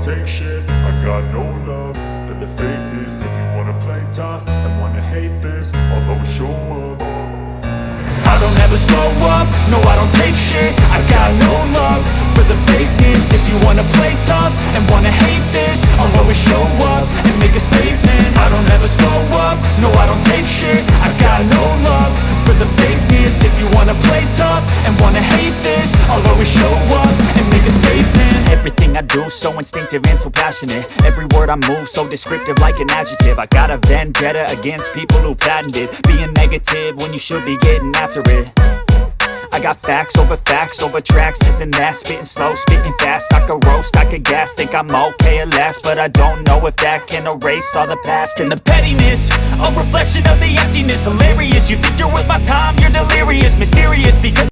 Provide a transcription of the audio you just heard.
take shit. I got no love for the fakeness. If you wanna play tough and wanna hate this, I'll always show up. I don't ever slow up, no I don't take shit. I got no love for the fakeness. If you wanna play tough and wanna hate this, I'll always show up and make a statement. I don't ever slow up, no I don't take shit. I got no love for the fakeness. If you wanna play tough and wanna hate this, I'll always show up and make a statement. Everything I do so instinctive and so passionate. Every word I move so descriptive like an adjective. I got a vendetta against people who patented being negative when you should be getting after it. I got facts over tracks, this and that. Spitting slow, spitting fast, I could roast, I could gas. Think I'm okay at last, but I don't know if that can erase all the past. And the pettiness, a reflection of the emptiness. Hilarious, you think you're worth my time, you're delirious. Mysterious because